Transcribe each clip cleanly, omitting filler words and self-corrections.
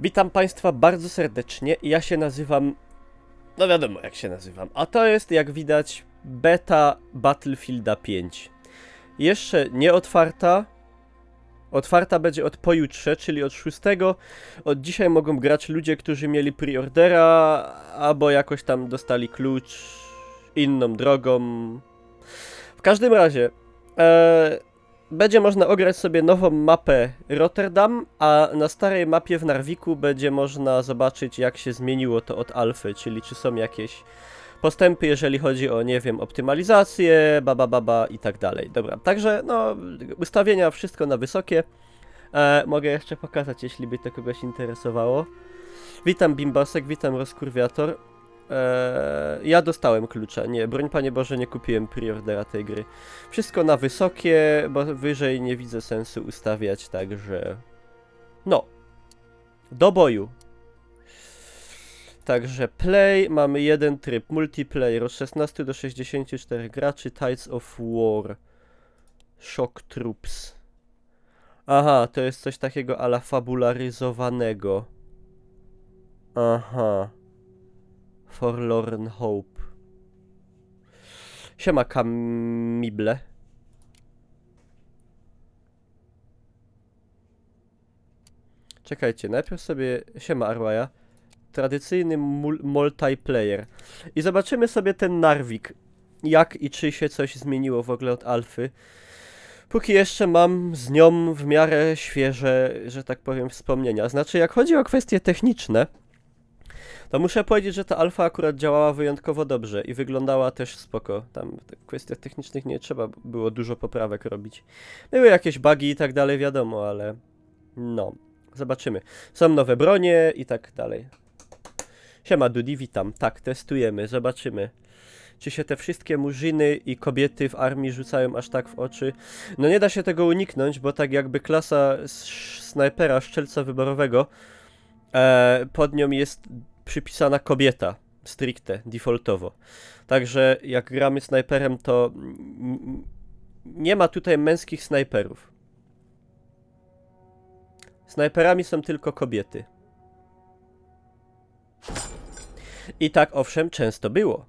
Witam Państwa bardzo serdecznie. Ja się nazywam... No wiadomo jak się nazywam. A to jest, jak widać, beta Battlefielda 5. Jeszcze nie otwarta. Otwarta będzie od pojutrze, czyli od 6. Od dzisiaj mogą grać ludzie, którzy mieli preordera, albo jakoś tam dostali klucz inną drogą. W każdym razie... Będzie można ograć sobie nową mapę Rotterdam, a na starej mapie w Narviku będzie można zobaczyć, jak się zmieniło to od alfy, czyli czy są jakieś postępy, jeżeli chodzi o, nie wiem, optymalizację, baba i tak dalej. Dobra, także no, ustawienia wszystko na wysokie. Mogę jeszcze pokazać, jeśli by to kogoś interesowało. Witam Bimbasek, witam Rozkurwiator. Ja dostałem klucza. Nie, broń Panie Boże, nie kupiłem preordera tej gry. Wszystko na wysokie, bo wyżej nie widzę sensu ustawiać, także... No. Do boju. Także play, mamy jeden tryb, multiplayer od 16 do 64 graczy, Tides of War. Shock Troops. Aha, to jest coś takiego ala fabularyzowanego. Aha. Forlorn Hope. Siema Kamible. Czekajcie, najpierw sobie... Siema Arwaja. Tradycyjny multiplayer. I zobaczymy sobie ten Narvik. Jak i czy się coś zmieniło w ogóle od alfy. Póki jeszcze mam z nią w miarę świeże, że tak powiem, wspomnienia. Znaczy, jak chodzi o kwestie techniczne, to muszę powiedzieć, że ta alfa akurat działała wyjątkowo dobrze i wyglądała też spoko. Tam w kwestiach technicznych nie trzeba było dużo poprawek robić. Były jakieś bugi i tak dalej, wiadomo, ale no, zobaczymy. Są nowe bronie i tak dalej. Siema Dudi, witam. Tak, testujemy, zobaczymy. Czy się te wszystkie murzyny i kobiety w armii rzucają aż tak w oczy? No nie da się tego uniknąć, bo tak jakby klasa snajpera, strzelca wyborowego, pod nią jest przypisana kobieta, stricte, defaultowo. Także jak gramy snajperem, to nie ma tutaj męskich snajperów. Snajperami są tylko kobiety. I tak owszem, często było.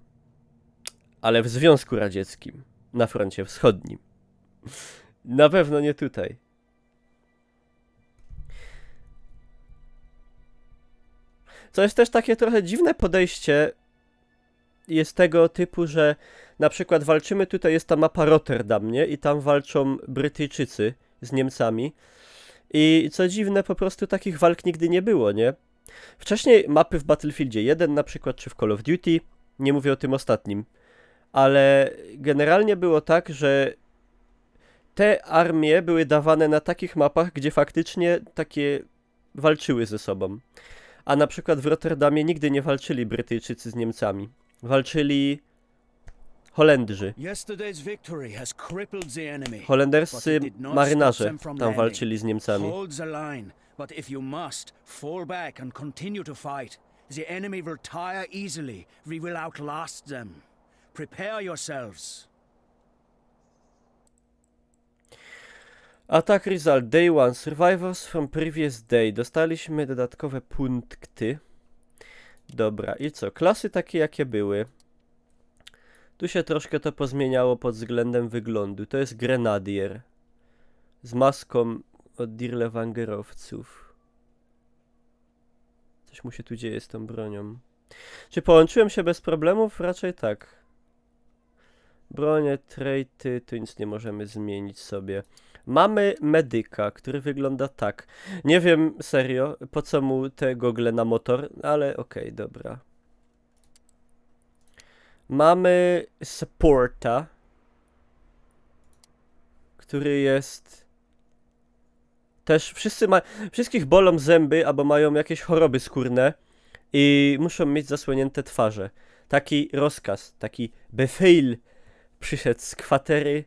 Ale w Związku Radzieckim, na froncie wschodnim. Na pewno nie tutaj. Co jest też takie trochę dziwne podejście, jest tego typu, że na przykład walczymy, tutaj jest ta mapa Rotterdam, nie? I tam walczą Brytyjczycy z Niemcami. I co dziwne, po prostu takich walk nigdy nie było, nie? Wcześniej mapy w Battlefieldzie 1 na przykład, czy w Call of Duty, nie mówię o tym ostatnim, ale generalnie było tak, że te armie były dawane na takich mapach, gdzie faktycznie takie walczyły ze sobą. A na przykład w Rotterdamie nigdy nie walczyli Brytyjczycy z Niemcami. Walczyli Holendrzy. Holenderscy marynarze tam walczyli z Niemcami. Attack result day 1. Survivors from previous day. Dostaliśmy dodatkowe punkty. Dobra, i co? Klasy takie jakie były. Tu się troszkę to pozmieniało pod względem wyglądu. To jest Grenadier. Z maską od Dirlewangerowców. Coś mu się tu dzieje z tą bronią. Czy połączyłem się bez problemów? Raczej tak. Bronie, traity, tu nic nie możemy zmienić sobie. Mamy medyka, który wygląda tak. Nie wiem serio, po co mu te gogle na motor, ale okej, dobra. Mamy supporta, który jest... Też wszystkich bolą zęby, albo mają jakieś choroby skórne i muszą mieć zasłonięte twarze. Taki rozkaz, taki befehl przyszedł z kwatery,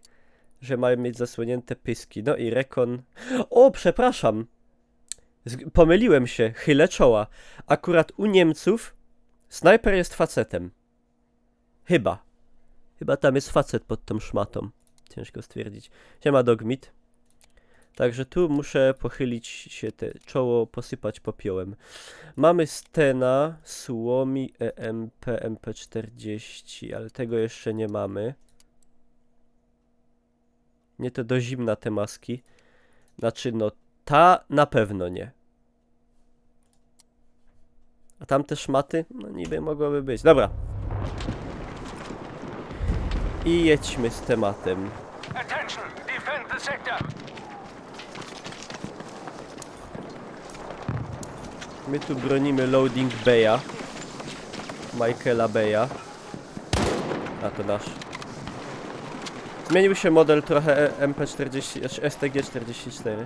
że mają mieć zasłonięte pyski. No i rekon... O, przepraszam! Pomyliłem się, chylę czoła. Akurat u Niemców snajper jest facetem. Chyba. Chyba tam jest facet pod tą szmatą. Ciężko stwierdzić. Siema Dogmit. Także tu muszę pochylić się czoło, posypać popiołem. Mamy Stena, Suomi, EMP, MP40, ale tego jeszcze nie mamy. Nie to do zimna te maski. Znaczy, no ta na pewno nie. A tam te szmaty? No niby mogłoby być. Dobra. I jedźmy z tematem. My tu bronimy Loading Bay'a. Michaela Bay'a. A to nasz. Zmienił się model trochę MP40, znaczy STG-44.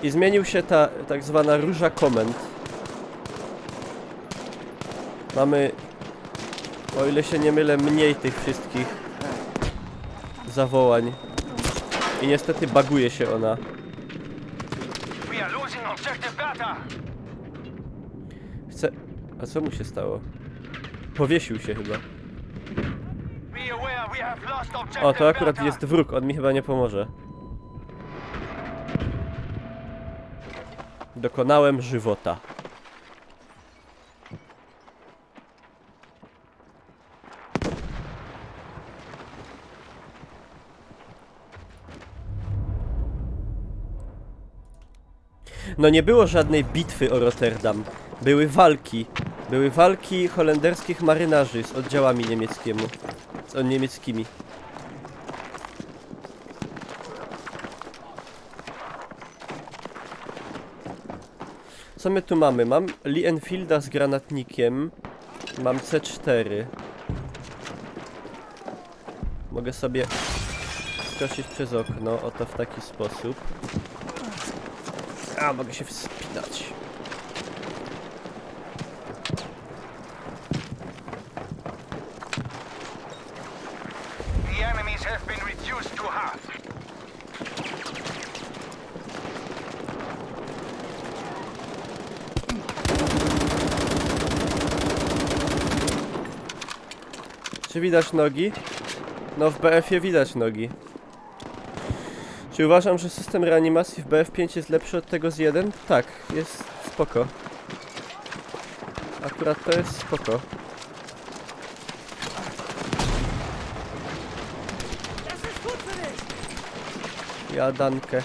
I zmienił się ta tak zwana róża komend. Mamy, o ile się nie mylę, mniej tych wszystkich zawołań. I niestety baguje się ona. Chcę... A co mu się stało? Powiesił się chyba. O, to akurat jest wróg, on mi chyba nie pomoże. Dokonałem żywota. No nie było żadnej bitwy o Rotterdam. Były walki. Były walki holenderskich marynarzy z oddziałami niemieckimi. Co my tu mamy? Mam Lee Enfielda z granatnikiem. Mam C4. Mogę sobie skoczyć przez okno, oto w taki sposób. A, mogę się wspinać. The enemies have been reduced to half. Czy widać nogi? No w BF-ie widać nogi. Czy uważam, że system reanimacji w BF5 jest lepszy od tego z 1? Tak, jest spoko. Akurat to jest spoko. Jadankę.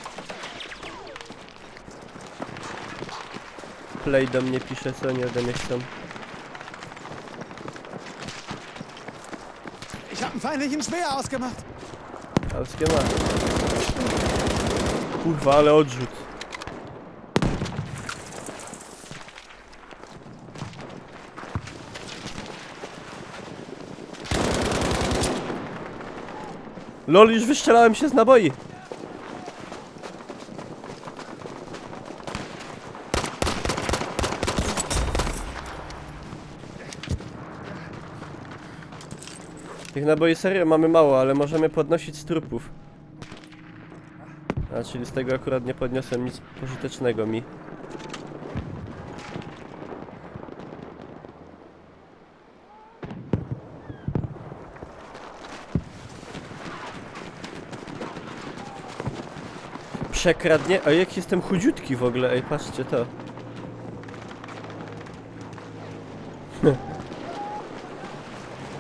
Play do mnie pisze, co oni ode mnie chcą. Ich habe einen feindlichen Speer ausgemacht. Ausgemacht. Kurwa, ale odrzut. LOL, już wystrzelałem się z naboi. Tych naboi serio mamy mało, ale możemy podnosić z trupów. A, czyli z tego akurat nie podniosłem nic pożytecznego mi. Przekradnie? A jak jestem chudziutki w ogóle, ej, patrzcie to.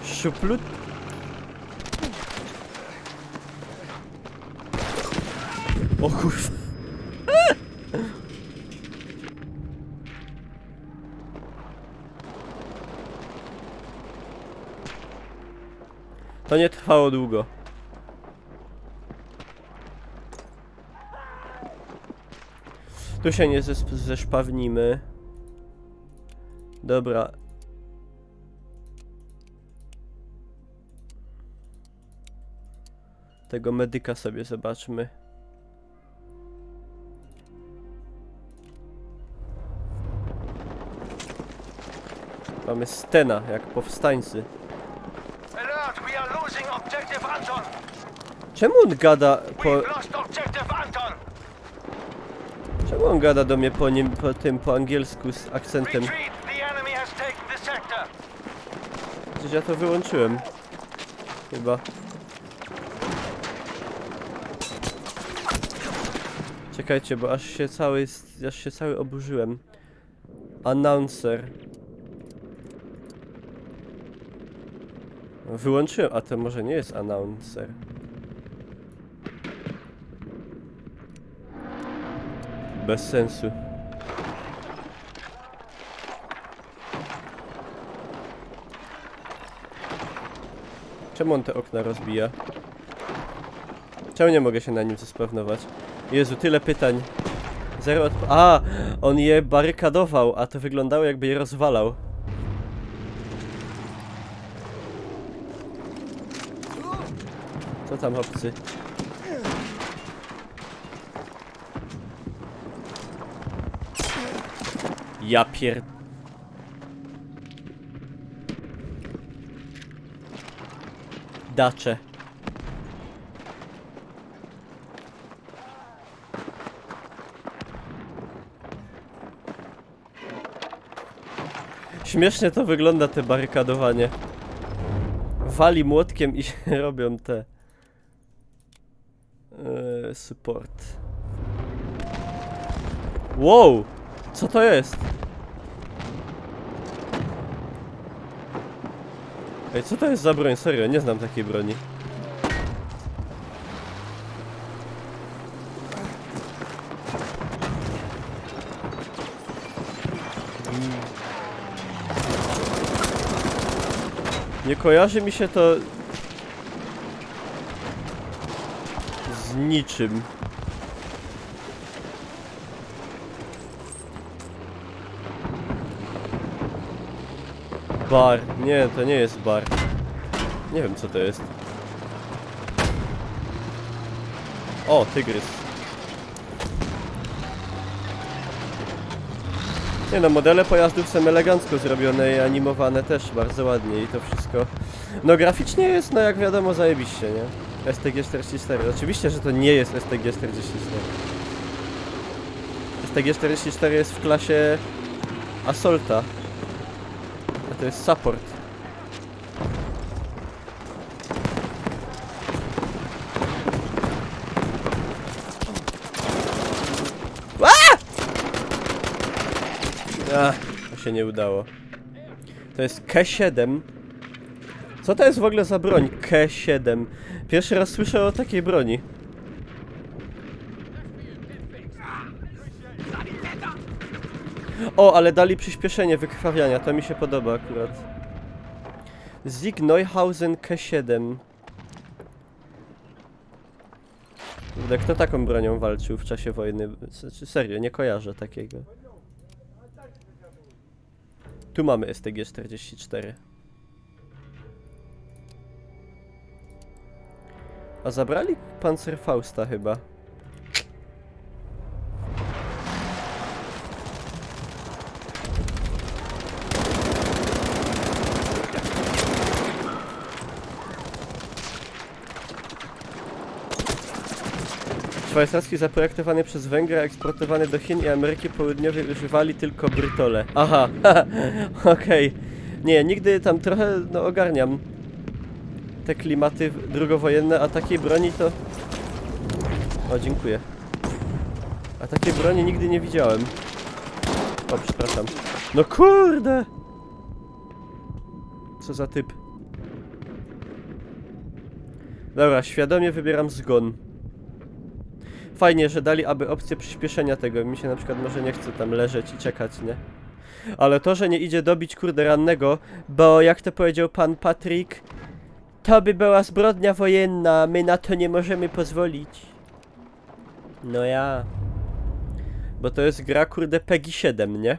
Szuplut. O kurwa. To nie trwało długo. Tu się nie zeszpawnimy. Dobra. Tego medyka sobie zobaczmy. Mamy Stena, jak powstańcy. Alert, we are losing objective Anton. Czemu on gada po... We've lost objective Anton. Czemu on gada do mnie po angielsku z akcentem? Retreat, the enemy has taken the sector. Przecież ja to wyłączyłem. Chyba. Czekajcie, bo aż się cały oburzyłem. Announcer. Wyłączyłem, a to może nie jest announcer. Bez sensu. Czemu on te okna rozbija? Czemu nie mogę się na nim zespawnować? Jezu, tyle pytań. Zero A! On je barykadował, a to wyglądało jakby je rozwalał. Co tam, obcy? Ja pier... Dacze. Śmiesznie to wygląda, te barykadowanie. Wali młotkiem i się robią te... support. Wow! Co to jest? Ej, co to jest za broń? Serio, nie znam takiej broni. Nie kojarzy mi się to z niczym. Bar. Nie, to nie jest bar. Nie wiem, co to jest. O, tygrys. Nie no, modele pojazdów są elegancko zrobione i animowane też bardzo ładnie i to wszystko. No graficznie jest, no jak wiadomo, zajebiście, nie? STG-44. Oczywiście, że to nie jest STG-44. STG-44 jest w klasie Assaulta. A to jest support. To się nie udało. To jest K7. Co to jest w ogóle za broń? K7. Pierwszy raz słyszę o takiej broni. O, ale dali przyspieszenie wykrwawiania. To mi się podoba akurat. Sieg Neuhausen K7. Kurde, kto taką bronią walczył w czasie wojny? Znaczy, serio, nie kojarzę takiego. Tu mamy STG-44. A zabrali Panzerfausta chyba. Szwajcarski zaprojektowany przez Węgry, eksportowany do Chin i Ameryki Południowej używali tylko brytole. Aha, okej. Nie, nigdy tam trochę, no ogarniam te klimaty drugowojenne, a takiej broni to... O, dziękuję. A takiej broni nigdy nie widziałem. O, przepraszam. No kurde! Co za typ. Dobra, świadomie wybieram zgon. Fajnie, że dali aby opcję przyspieszenia tego. Mi się na przykład może nie chce tam leżeć i czekać, nie? Ale to, że nie idzie dobić kurde rannego, bo jak to powiedział pan Patryk, to by była zbrodnia wojenna, my na to nie możemy pozwolić. No ja. Bo to jest gra kurde PEGI 7, nie?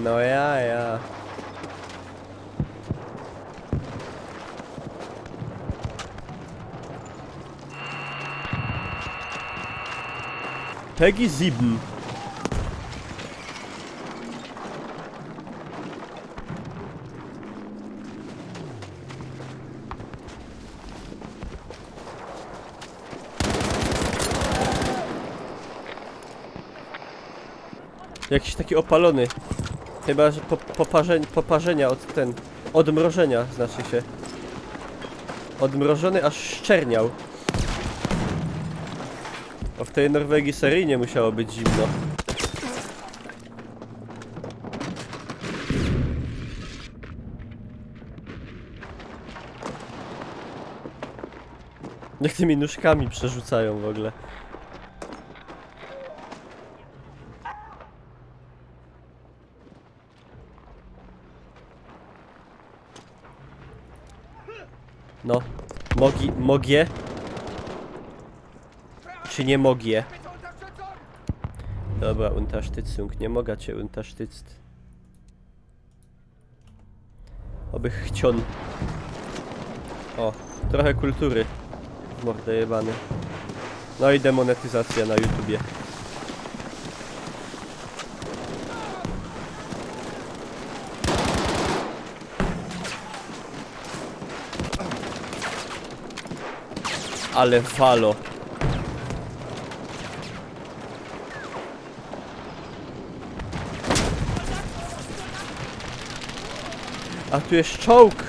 No ja. PEGI 7. Jakiś taki opalony. Chyba, że poparzenia od ten... Odmrożenia, znaczy się. Odmrożony aż szczerniał. w tej Norwegii seryjnie musiało być zimno. Jak tymi nóżkami przerzucają w ogóle. No, mogie? Czy nie mogie? Dobra, Unterstützung, nie mogę cię unterstützt. Oby chcion. O, trochę kultury. W mordę jebany. No i demonetyzacja na YouTubie. Ale falo. A tu jest czołg.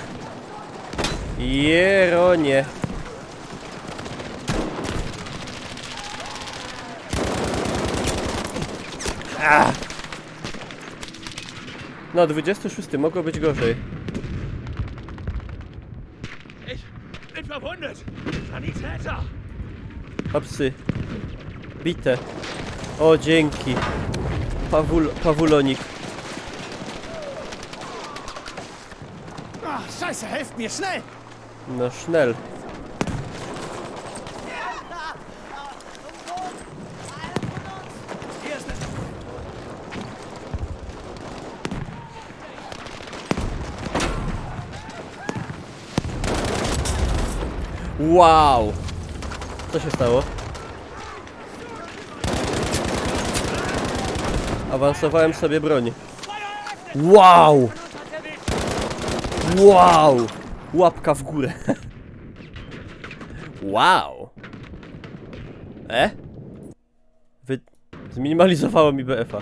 Jeronie. No, 26, mogło być gorzej. Ich bin verwundet. Sanitäter! Hopsy. Bite. O, dzięki. Pawulonik. Ah, Scheiße, helft mir, schnell! No, schnell. Wow! Co się stało? Awansowałem sobie broń. Wow! Wow! Łapka w górę. Wow! Zminimalizowało mi BF-a.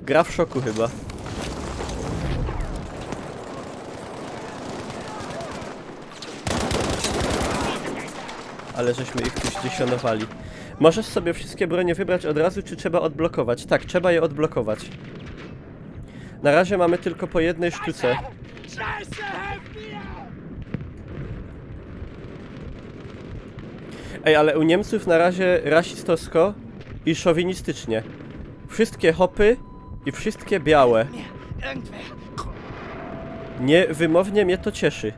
Gra w szoku chyba. Ale żeśmy ich tu zdziesionowali. Możesz sobie wszystkie bronie wybrać od razu, czy trzeba odblokować? Tak, trzeba je odblokować. Na razie mamy tylko po jednej sztuce. Scheiße, helft mir! Ej, ale u Niemców na razie rasistowsko i szowinistycznie. Wszystkie hopy i wszystkie białe. Irgendwer. Nie, wymownie mnie to cieszy.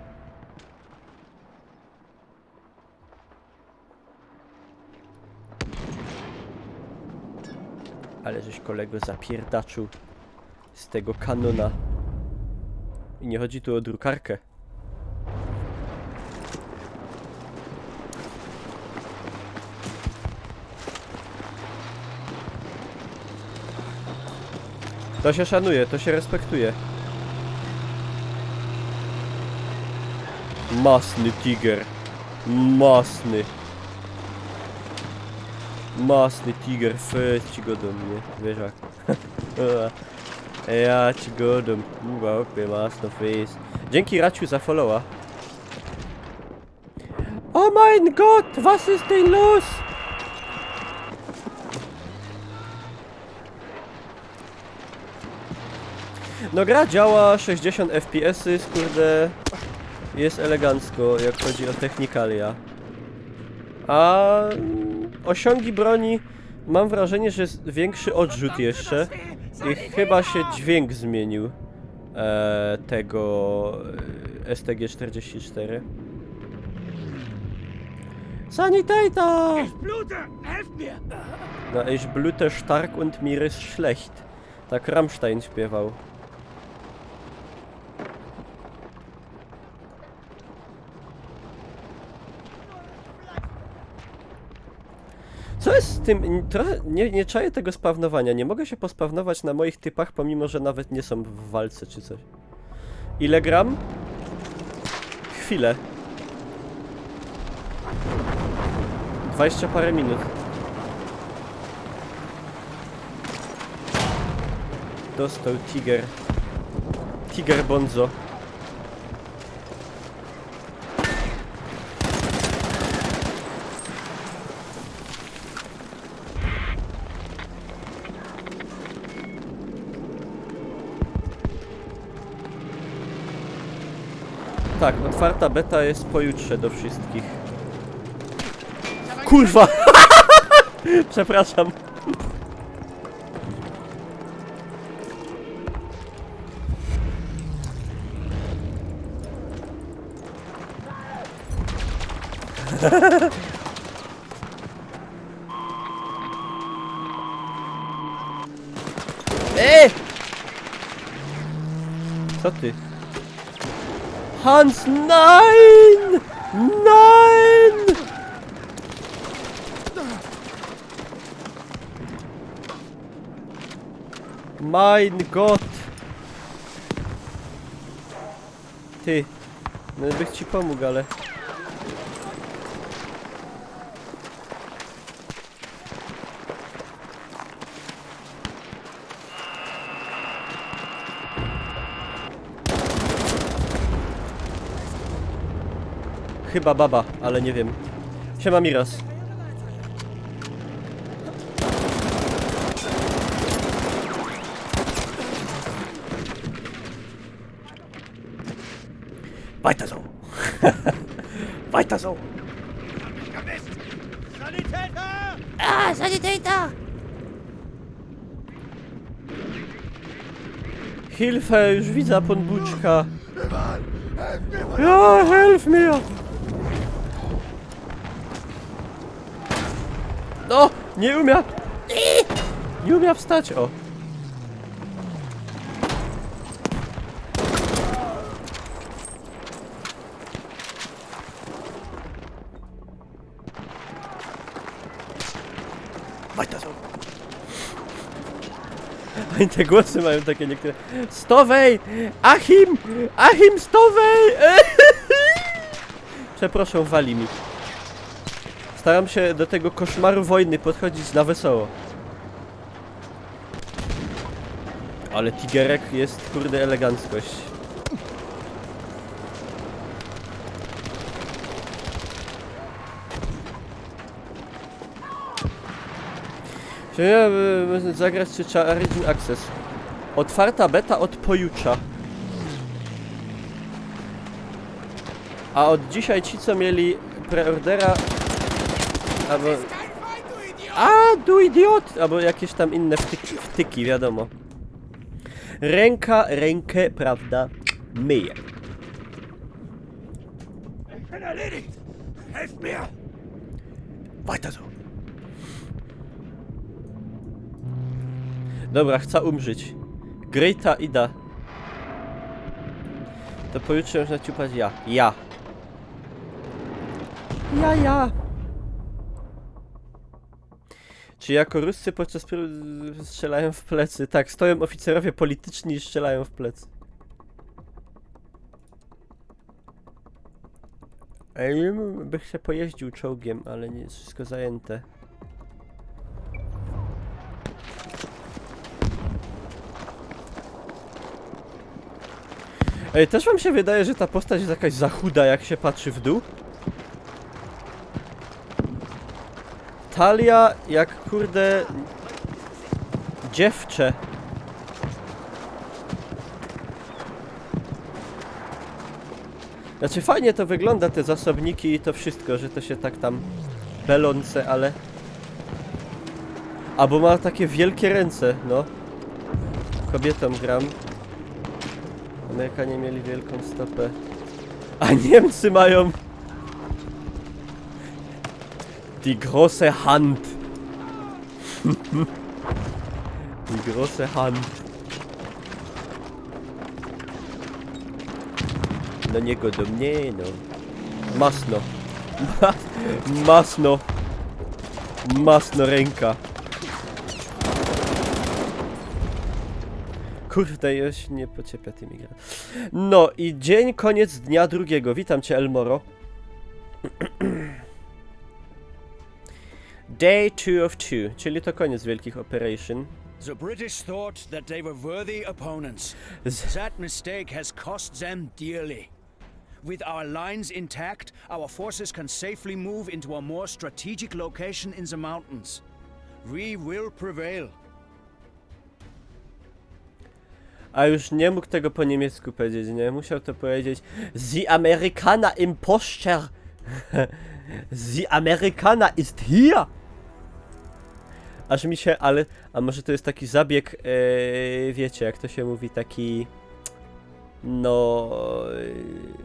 Ale żeś kolego zapierdaczył z tego kanona. I nie chodzi tu o drukarkę. To się szanuje, to się respektuje. Masny tiger. Masny. Masny tiger, ci go do mnie, wiesz jak. Ja ci go do mnie, masno face. Dzięki Raciu za followa. Oh mein Gott, was ist denn los? No gra działa, 60 FPS-y, skurde, jest elegancko, jak chodzi o technikalia. A osiągi broni, mam wrażenie, że jest większy odrzut jeszcze i chyba się dźwięk zmienił tego STG-44. Sanitäter! Ich blute! Helft mir! Na ich blute stark und mir ist schlecht. Tak Rammstein śpiewał. Co jest z tym? Trochę nie czaję tego spawnowania. Nie mogę się pospawnować na moich typach, pomimo że nawet nie są w walce czy coś. Ile gram? Chwilę. 20 parę minut. Dostał Tiger. Tiger Bonzo. Tak, otwarta beta jest pojutrze do wszystkich. Kurwa! Przepraszam. Co ty? Hans, nein! Nein! Mein Gott! Ty, no bych ci pomógł, ale... Chyba baba, ale nie wiem. Siema Miras. Weiter so. Weiter so. Ah, Sanitäter! Hilfe, już widzę podbuczka. Ja, helf mir! No, nie umie. Nie umie wstać, o. Weiter so. Oni te głosy mają takie niektóre. Stowej! Achim! Achim, stowej! Przepraszam, wali mi. Staram się do tego koszmaru wojny podchodzić na wesoło. Ale tigerek jest, kurde, eleganckość. Czy ja zagrać czy trzeba Origin Access? Otwarta beta od pojutrza. A od dzisiaj ci, co mieli preordera... Albo... A, du idiot! Albo jakieś tam inne wtyki, wiadomo. Ręka rękę, prawda, myje. Weiter so. Dobra, chcę umrzeć. Greta Ida. To pojutrze można ciupać ja. Ja. Ja. Czy jako Ruscy podczas strzelają w plecy? Tak, stoją oficerowie polityczni i strzelają w plecy. Bych się pojeździł czołgiem, ale nie jest wszystko zajęte. Ej, też wam się wydaje, że ta postać jest jakaś za chuda, jak się patrzy w dół? Talia jak, kurde... dziewczę. Znaczy fajnie to wygląda, te zasobniki i to wszystko, że to się tak tam belące, ale... Albo ma takie wielkie ręce, no. Kobietą gram. Amerykanie mieli wielką stopę. A Niemcy mają... Die große Hand. Die große Hand. Do niego, do mnie, no. Masno. Masno. Masno ręka. Kurde, już nie pociepia tymi gra. No i dzień, koniec dnia drugiego. Witam cię, Elmoro. Day 2 of 2, czyli to koniec wielkich operation. The British thought that they were worthy opponents. That mistake has cost them dearly. With our lines intact, our forces can safely move into a more strategic location in the mountains. We will prevail. A już nie mógł tego po niemiecku powiedzieć, nie? Musiał to powiedzieć The Amerikaner im Poscher. The Amerikaner ist hier. Aż mi się, ale... A może to jest taki zabieg, wiecie, jak to się mówi, taki... No...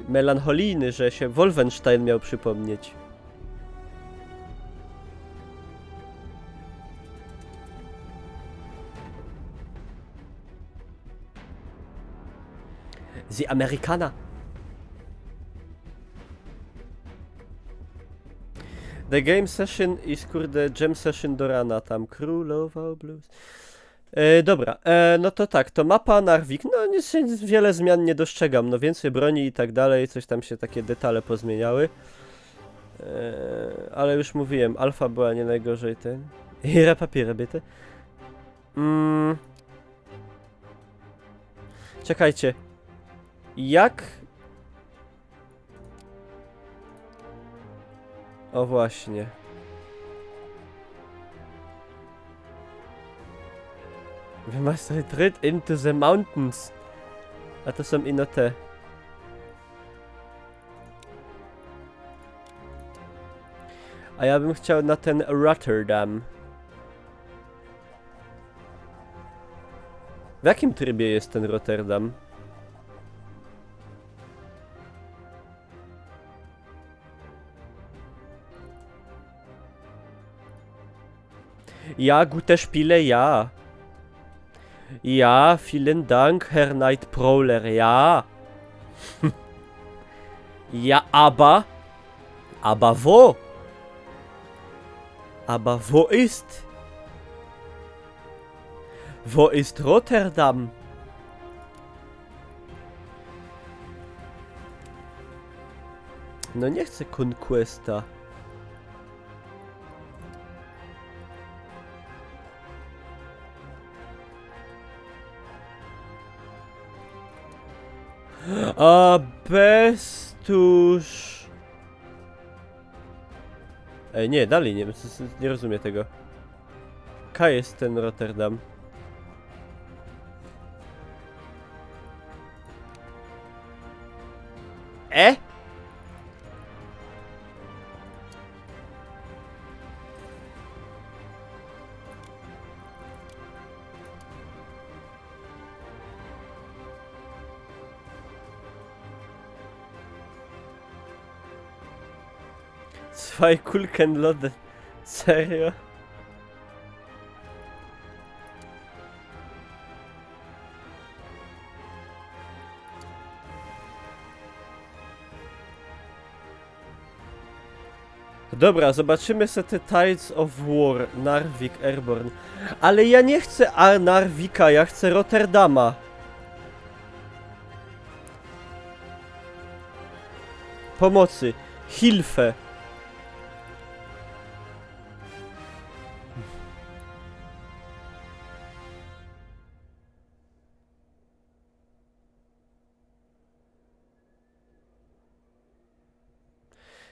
melancholijny, że się Wolfenstein miał przypomnieć. The Amerikaner. The game session is kurde jam session do rana tam. Królowa Blues. Dobra, no to tak, to mapa Narvik, no nic wiele zmian nie dostrzegam, no więcej broni i tak dalej, coś tam się takie detale pozmieniały. Ale już mówiłem, alfa była nie najgorzej ten. I papiery byte. Czekajcie. Jak? O właśnie. We must retreat into the mountains. A to są ino te. A ja bym chciał na ten Rotterdam. W jakim trybie jest ten Rotterdam? Ja, gute Spiele, ja. Ja, vielen Dank, Herr Nightprowler, ja. Ja, aber wo? Aber wo ist? Wo ist Rotterdam? No nie chcę Conquesta. A bestuż. Ej, nie, dalej nie rozumiem tego. K jest ten Rotterdam. Zwei Kulkenlody. Serio? Dobra, zobaczymy sobie te Tides of War, Narvik, Airborne. Ale ja nie chcę Narvika, ja chcę Rotterdama. Pomocy. Hilfe.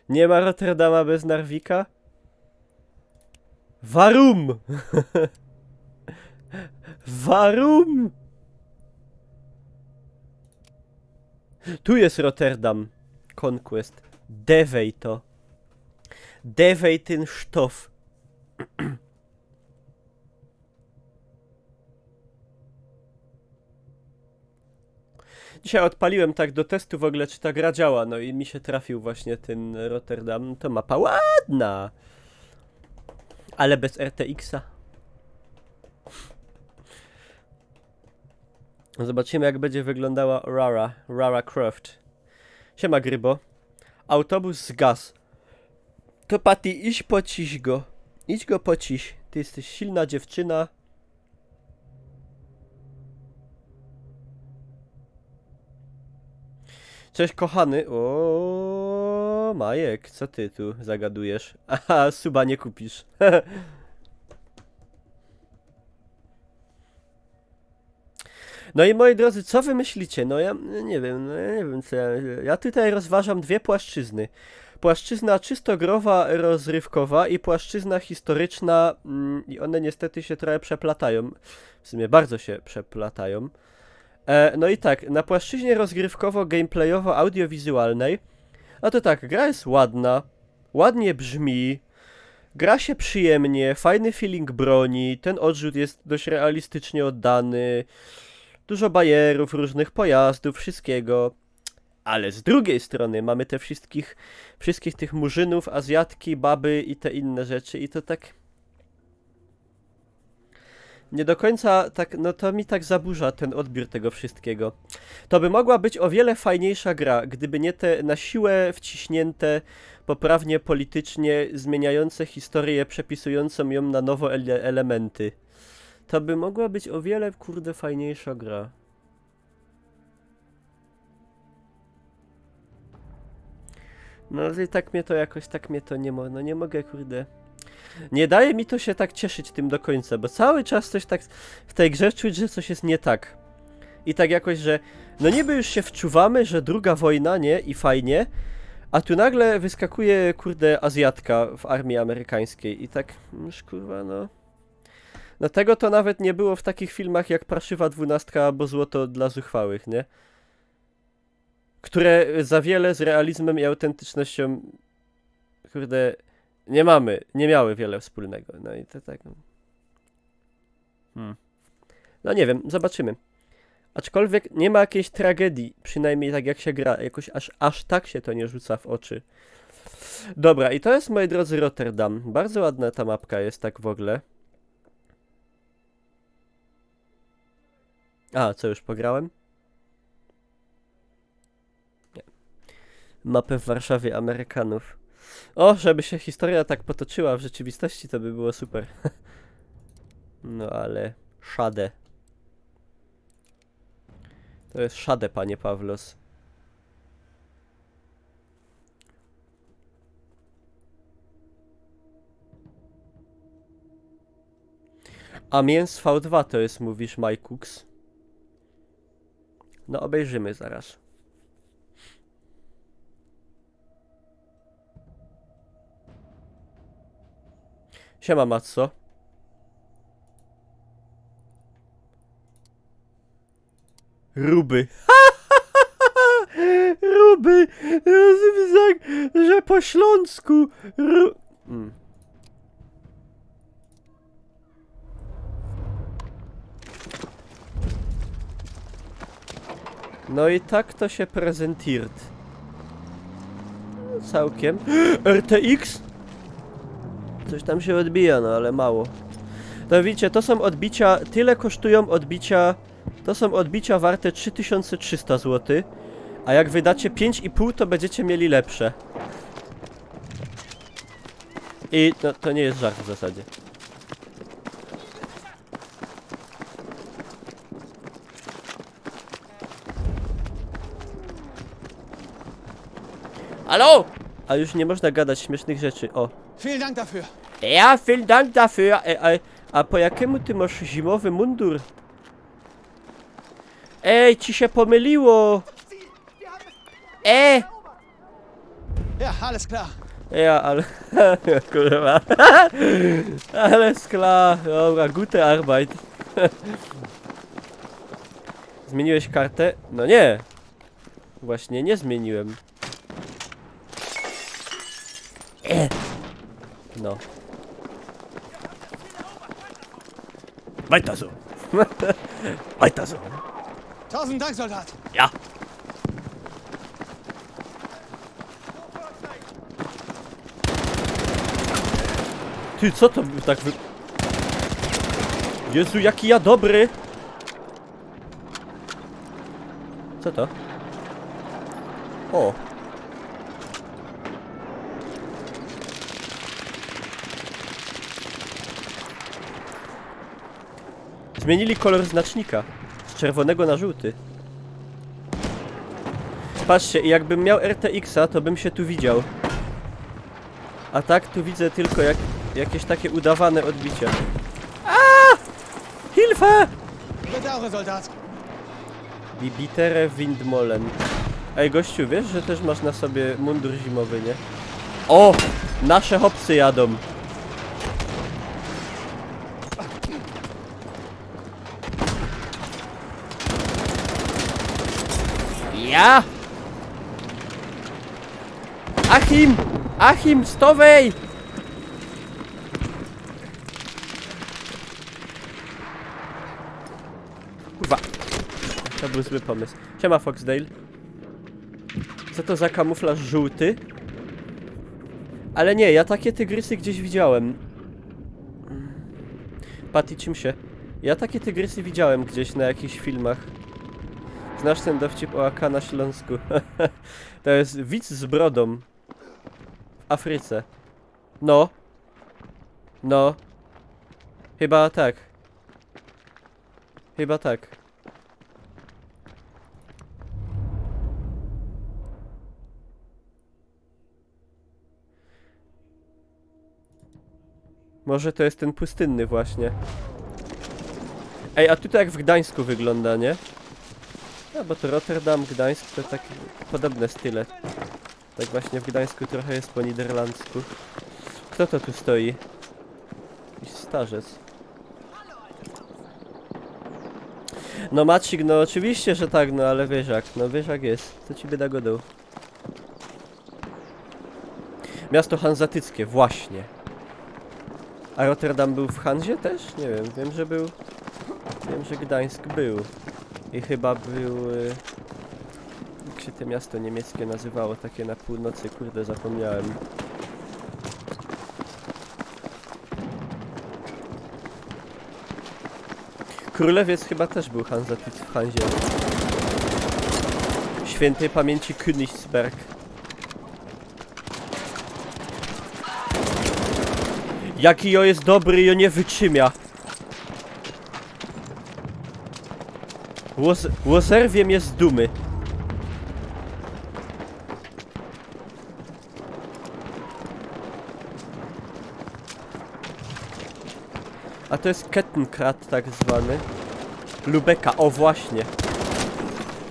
Nie ma Rotterdama bez Narvika? Warum? Warum? Tu jest Rotterdam. Conquest. Dewej to. Dewej ten sztof. Dzisiaj odpaliłem tak do testu w ogóle, czy ta gra działa, no i mi się trafił właśnie ten Rotterdam. To mapa ładna, ale bez RTX-a. Zobaczymy, jak będzie wyglądała Lara Croft. Siema, Grybo. Autobus zgasł. To Patty, idź pociś go. Idź go pociś. Ty jesteś silna dziewczyna. Cześć, kochany. O, Majek, co ty tu zagadujesz? Aha, suba nie kupisz. No i moi drodzy, co wy myślicie? No ja nie wiem co ja tutaj rozważam dwie płaszczyzny. Płaszczyzna czysto growa, rozrywkowa i płaszczyzna historyczna i one niestety się trochę przeplatają. W sumie bardzo się przeplatają. No i tak, na płaszczyźnie rozgrywkowo-gameplayowo-audiowizualnej, no to tak, gra jest ładna, ładnie brzmi, gra się przyjemnie, fajny feeling broni, ten odrzut jest dość realistycznie oddany, dużo bajerów, różnych pojazdów, wszystkiego. Ale z drugiej strony mamy te wszystkich tych murzynów, Azjatki, baby i te inne rzeczy i to tak... Nie do końca tak, no to mi tak zaburza ten odbiór tego wszystkiego. To by mogła być o wiele fajniejsza gra, gdyby nie te na siłę wciśnięte, poprawnie politycznie zmieniające historię, przepisującą ją na nowo elementy. To by mogła być o wiele, kurde, fajniejsza gra. No i tak mnie to jakoś, tak mnie to nie, no nie mogę, kurde. Nie daje mi to się tak cieszyć tym do końca, bo cały czas coś tak w tej grze czuć, że coś jest nie tak. I tak jakoś, że no niby już się wczuwamy, że druga wojna, nie? I fajnie, a tu nagle wyskakuje, kurde, Azjatka w armii amerykańskiej i tak, już kurwa, no... No tego to nawet nie było w takich filmach jak Parszywa 12 albo Złoto dla zuchwałych, nie? Które za wiele z realizmem i autentycznością, kurde, nie miały wiele wspólnego. No i to tak. No nie wiem, zobaczymy. Aczkolwiek nie ma jakiejś tragedii, przynajmniej tak jak się gra, jakoś aż tak się to nie rzuca w oczy. Dobra, i to jest, moi drodzy, Rotterdam. Bardzo ładna ta mapka jest, tak w ogóle. A, co, już pograłem? Nie. Mapę w Warszawie Amerykanów. O, żeby się historia tak potoczyła w rzeczywistości, to by było super. No ale... Szade. To jest szade, panie Pawlos. A mięs V2 to jest, mówisz, Majkuks? No obejrzymy zaraz. Siema, Matso. Ruby. Ruby. Tak, że po śląsku. No i tak to się prezentiert. Całkiem. RTX? Coś tam się odbija, no ale mało. To widzicie, to są odbicia, tyle kosztują odbicia, to są odbicia warte 3300 zł, a jak wydacie 5,5 to będziecie mieli lepsze. I no, to nie jest żart w zasadzie. Hallo! A już nie można gadać śmiesznych rzeczy, o. Vielen Dank dafür. Ja, vielen Dank dafür. A po jakiemu ty masz zimowy mundur? Ej, ci się pomyliło! Ja, alles klar. Ja, ale... Kurwa. Alles klar. Dobra, gute Arbeit. Zmieniłeś kartę? No nie. Właśnie nie zmieniłem. No. Weiter so. Weiter so. 1000 Dank, Soldat. Ja. Ty, co to tak wy... Jezu, jaki ja dobry! Co to? O! Zmienili kolor znacznika. Z czerwonego na żółty. Patrzcie, jakbym miał RTX-a, to bym się tu widział. A tak, tu widzę tylko jakieś takie udawane odbicie. A! Hilfe! Bitte, Eure Soldat. Die bittere Windmollen. Ej, gościu, wiesz, że też masz na sobie mundur zimowy, nie? O! Nasze hopsy jadą. Ja! Achim! Achim, stowej! Kurwa. To był zły pomysł. Siema, Foxdale. Co to za kamuflaż żółty? Ale nie, ja takie tygrysy gdzieś widziałem. Patty, czym się? Ja takie tygrysy widziałem gdzieś na jakichś filmach. Znasz ten dowcip o AK na Śląsku? To jest widz z brodą. W Afryce. No. No. Chyba tak. Chyba tak. Może to jest ten pustynny właśnie. Ej, a tutaj jak w Gdańsku wygląda, nie? No bo to Rotterdam, Gdańsk to takie podobne style. Tak właśnie w Gdańsku trochę jest po niderlandzku. Kto to tu stoi? Jakiś starzec. No Macik, no oczywiście, że tak, no ale wiesz jak, no wiesz jak jest. Co ci by dogodał? Miasto hanzatyckie, właśnie. A Rotterdam był w Hanzie też? Nie wiem, wiem, że był... Wiem, że Gdańsk był. I chyba był... Jak się to miasto niemieckie nazywało, takie na północy, kurde, zapomniałem. Królewiec chyba też był Hanzatyc w Hanzie. Świętej pamięci Königsberg. Jaki jo jest dobry, jo nie wytrzymia. Łozerwiem jest z dumy. A to jest Kettenkrat tak zwany. Lübecka, o właśnie.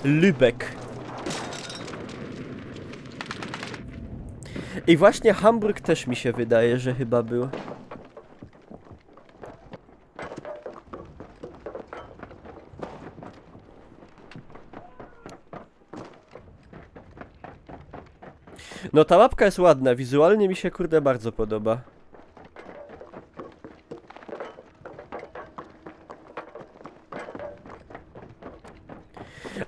Lübeck. I właśnie Hamburg też mi się wydaje, że chyba był. No ta mapka jest ładna, wizualnie mi się kurde bardzo podoba.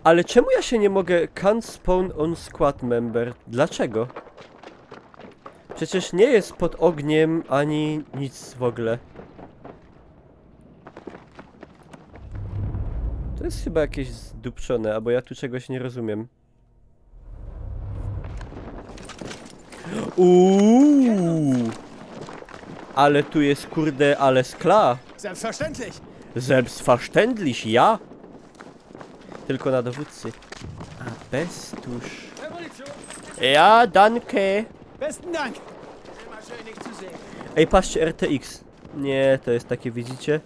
Ale czemu ja się nie mogę can't spawn on squad member? Dlaczego? Przecież nie jest pod ogniem ani nic w ogóle. To jest chyba jakieś zdupczone, albo ja tu czegoś nie rozumiem. Ale tu jest kurde, ale skla. Selbstverständlich. Selbstverständlich, ja. Tylko na dowódcy. A bestuż. Ja, danke. Besten Dank. Ej, patrzcie, RTX. Nie, to jest takie, widzicie?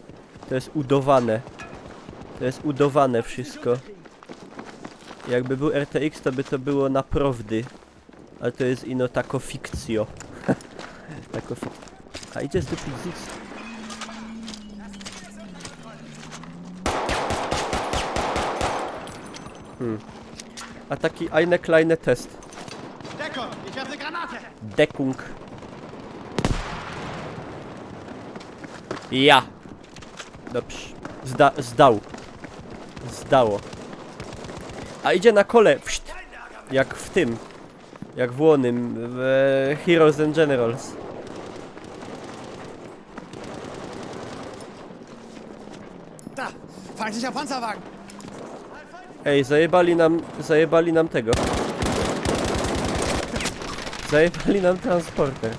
To jest udawane. To jest udawane wszystko. Jakby był RTX, to by to było naprawdę. Ale to jest ino tako fikcjo. Tako fikcjo. A idzie z Dupixix. A taki eine kleine Test. Deckung, ich habe eine Granate. Deckung. Ja. Dobrze. Zdał. Zdało. A idzie na kole. Pszt. Jak w tym. Jak w Łonym. W Heroes and Generals. Da, feindlicher Panzerwagen. Ej, zajebali nam tego. Zajebali nam transporter.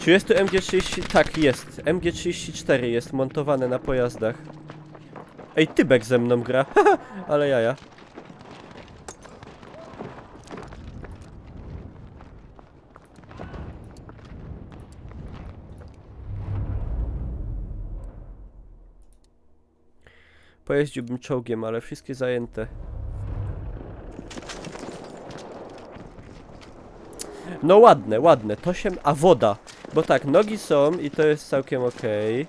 Czy jest tu MG30? Tak, jest. MG34 jest montowane na pojazdach. Ej, Tybek ze mną gra. Ale jaja. Pojeździłbym czołgiem, ale wszystkie zajęte. No ładne, ładne. To się... A woda. Bo tak, nogi są i to jest całkiem okej.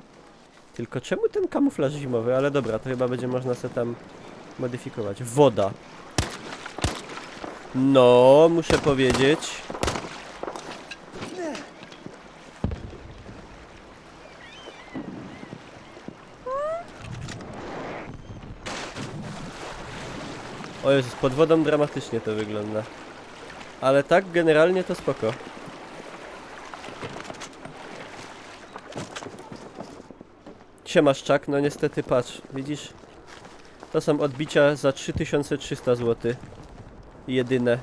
Tylko czemu ten kamuflaż zimowy? Ale dobra, to chyba będzie można sobie tam modyfikować. Woda. No, muszę powiedzieć. O Jezus, pod wodą dramatycznie to wygląda. Ale tak, generalnie to spoko. Siema Szczak, no niestety patrz, widzisz? To są odbicia za 3300 zł. Jedyne.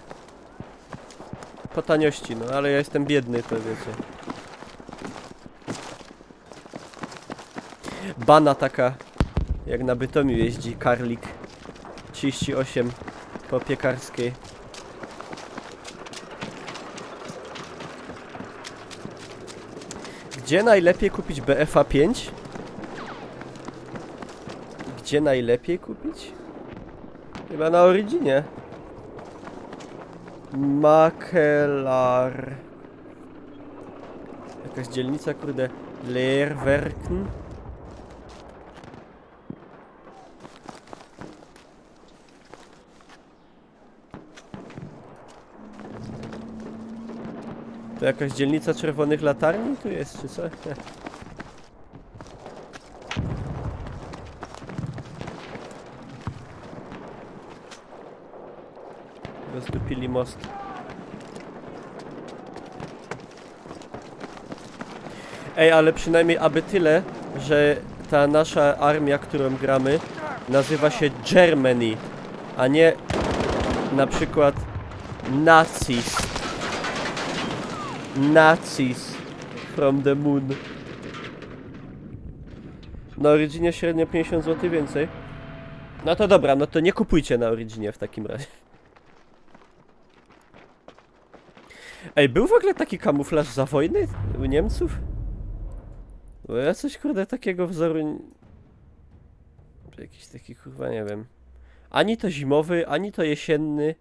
Po taniości, no ale ja jestem biedny, to wiecie. Bana taka, jak na Bytomiu jeździ, Karlik. 38 po piekarskiej. Gdzie najlepiej kupić BFA 5? Gdzie najlepiej kupić? Chyba na Originie. Makelar. Jakaś dzielnica, kurde. Leerwerken. To jakaś dzielnica czerwonych latarni tu jest, czy co? Rozdupili most. Ej, ale przynajmniej aby tyle, że ta nasza armia, którą gramy, nazywa się Germany, a nie na przykład Nazis. Nazis from the moon. Na Originie średnio 50 zł więcej. No to dobra, no to nie kupujcie na Originie w takim razie. Ej, był w ogóle taki kamuflaż za wojny u Niemców? Bo ja coś kurde takiego wzoru... Jakiś taki kurwa, nie wiem. Ani to zimowy, ani to jesienny,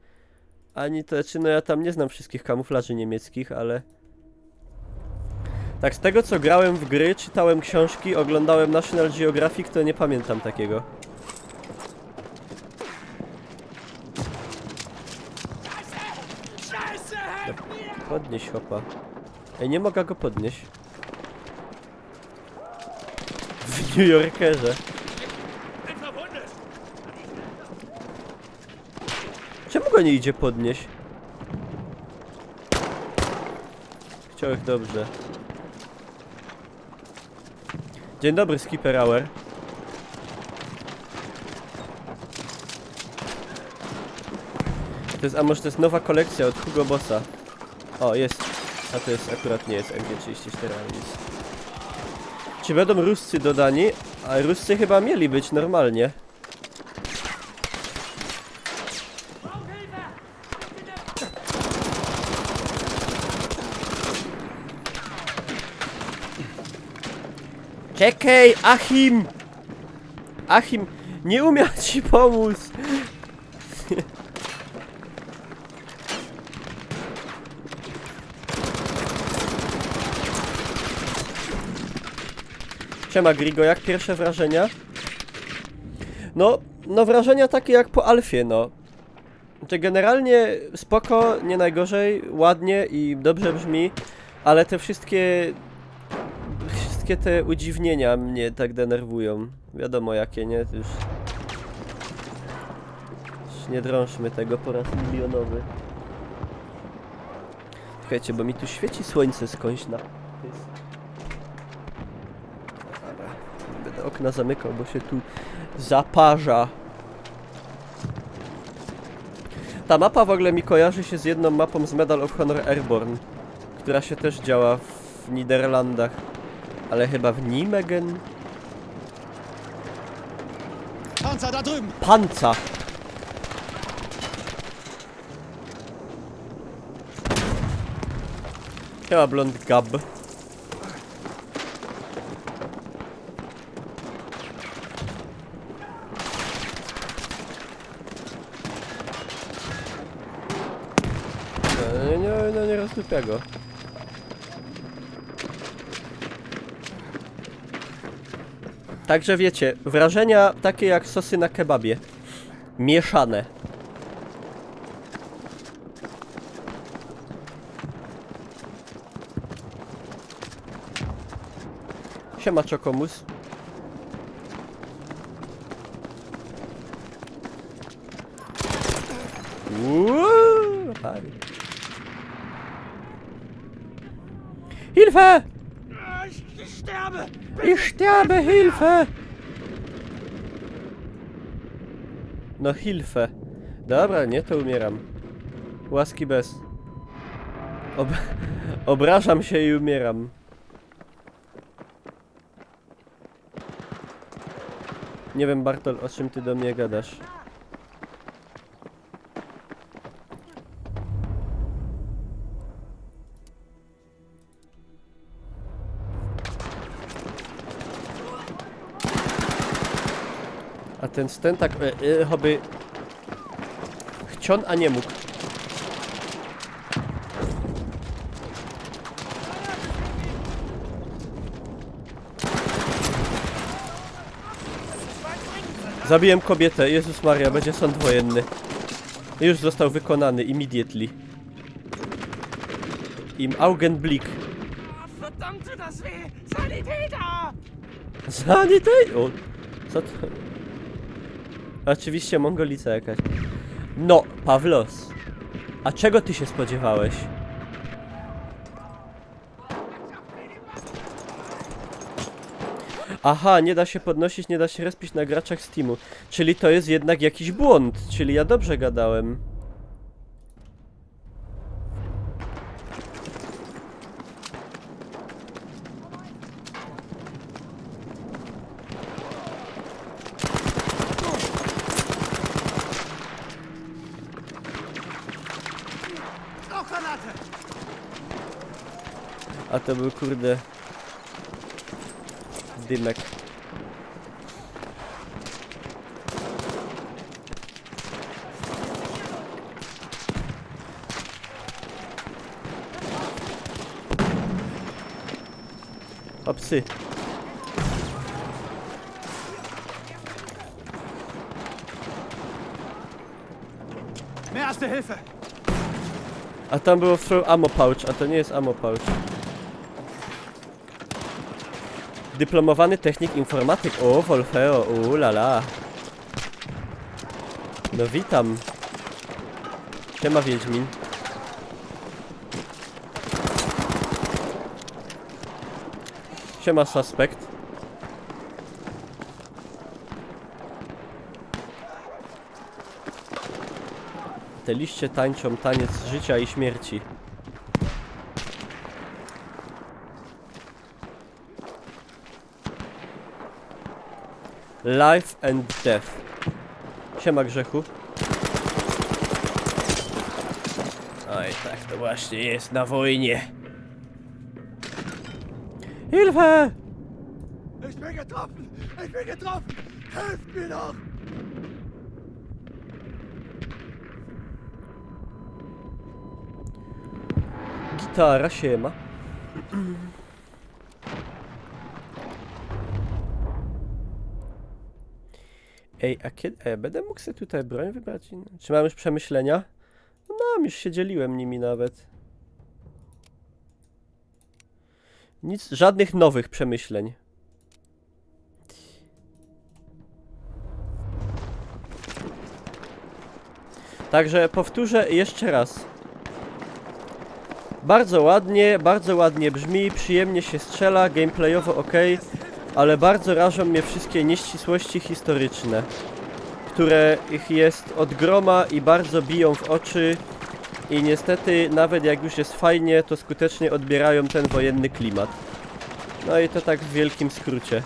ani to... Znaczy, no ja tam nie znam wszystkich kamuflaży niemieckich, ale... Tak, z tego co grałem w gry, czytałem książki, oglądałem National Geographic, to nie pamiętam takiego. Podnieś chopa. Ej, nie mogę go podnieść. W New Yorkerze. Czemu go nie idzie podnieść? Chciałeś dobrze. Dzień dobry, Skipper Hour. To jest, a może to jest nowa kolekcja od Hugo Bossa. O, jest. A to jest akurat nie jest MG34, ale jest. Czy będą Ruscy dodani? A Ruscy chyba mieli być normalnie. Czekaj, Achim! Achim, nie umiem ci pomóc! Siema Grigo, jak pierwsze wrażenia? No wrażenia takie jak po Alfie, no. Znaczy generalnie spoko, nie najgorzej, ładnie i dobrze brzmi, ale te wszystkie te udziwnienia mnie tak denerwują. Wiadomo jakie, nie? Już nie drążmy tego po raz milionowy. Słuchajcie, bo mi tu świeci słońce skądś na... Dobra, będę okna zamykał, bo się tu zaparza. Ta mapa w ogóle mi kojarzy się z jedną mapą z Medal of Honor Airborne, która się też działa w Niderlandach. Ale chyba w Nijmegen? Panzer da drüben! Panzer! Chyba blond gab. No nie rozlupia go. Także wiecie, wrażenia takie jak sosy na kebabie. Mieszane. Siema Czokomus. Hilfe! Ich sterbe! Ich sterbe, Hilfe! No Hilfe. Dobra, nie, to umieram. Łaski bez. Obrażam się i umieram. Nie wiem, Bartol, o czym ty do mnie gadasz. A ten Sten tak choby chcion, a nie mógł. Zabiłem kobietę, Jezus Maria, będzie sąd wojenny. Już został wykonany, immediately. Im Augenblick. Verdammte das weh! Sanitäter! Sanitäter! O, co to? Oczywiście Mongolica jakaś. No, Pawlos. A czego ty się spodziewałeś? Aha, nie da się podnosić, nie da się respić na graczach Steamu. Czyli to jest jednak jakiś błąd. Czyli ja dobrze gadałem. Rauchgranate! A to był kurde... dymek. O psy. Mehr Erste Hilfe! A tam było throw ammo pouch, a to nie jest ammo pouch. Dyplomowany technik informatyk. O, Wolfeo, lala. No witam. Siema Wiedźmin. Siema Suspekt. Te liście tańczą taniec życia i śmierci. Life and death. Siema Grzechu. Oj, tak to właśnie jest na wojnie. Hilfe! Ich bin getroffen! Ich bin getroffen! Helft mir doch! Gitara, siema. Ej, a kiedy... będę mógł sobie tutaj broń wybrać? Czy mam już przemyślenia? No mam, już się dzieliłem nimi nawet. Nic, żadnych nowych przemyśleń. Także powtórzę jeszcze raz. Bardzo ładnie brzmi, przyjemnie się strzela, gameplayowo ok, ale bardzo rażą mnie wszystkie nieścisłości historyczne, które ich jest od groma i bardzo biją w oczy i niestety nawet jak już jest fajnie, to skutecznie odbierają ten wojenny klimat. No i to tak w wielkim skrócie.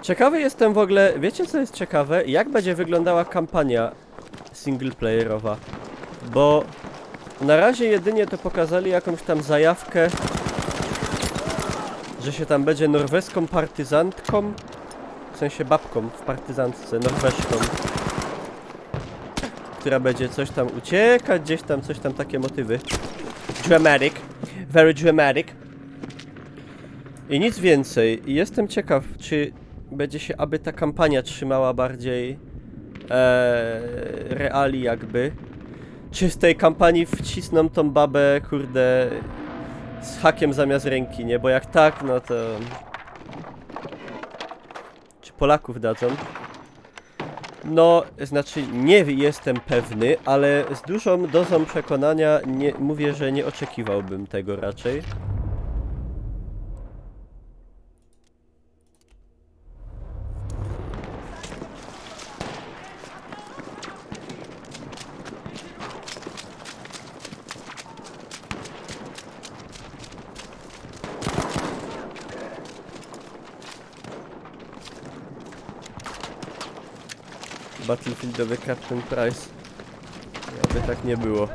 Ciekawy jestem w ogóle, wiecie co jest ciekawe? Jak będzie wyglądała kampania singleplayerowa? Bo na razie jedynie to pokazali jakąś tam zajawkę, że się tam będzie norweską partyzantką, w sensie babką w partyzantce, norweszką, która będzie coś tam uciekać, gdzieś tam, coś tam, takie motywy. Dramatic, very dramatic. I nic więcej. I jestem ciekaw, czy będzie się aby ta kampania trzymała bardziej reali jakby. Czy z tej kampanii wcisną tą babę, kurde, z hakiem zamiast ręki, nie? Bo jak tak, no to... Czy Polaków dadzą? No, znaczy nie jestem pewny, ale z dużą dozą przekonania mówię, że nie oczekiwałbym tego raczej. Battlefieldowy Captain Price. Aby tak nie było.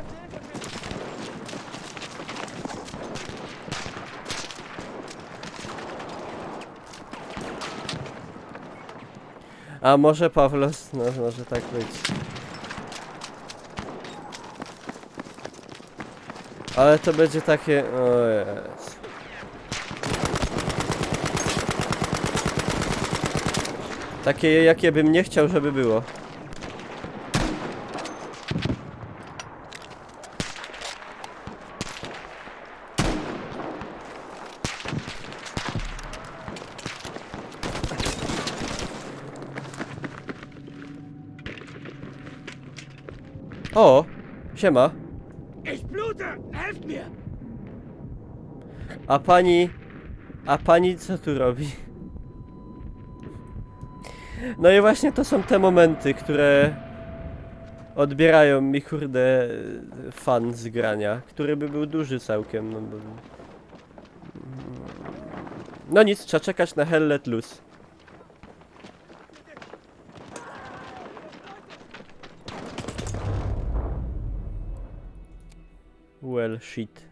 A może Pawlos? No, może tak być. Ale to będzie takie... O jest. Takie, jakie bym nie chciał, żeby było. O! Siema. Ich blute! Helft mir! A pani co tu robi? No i właśnie to są te momenty, które odbierają mi, kurde, fan z grania, który by był duży całkiem, no bo... No nic, trzeba czekać na Hell Let Loose. Well, shit.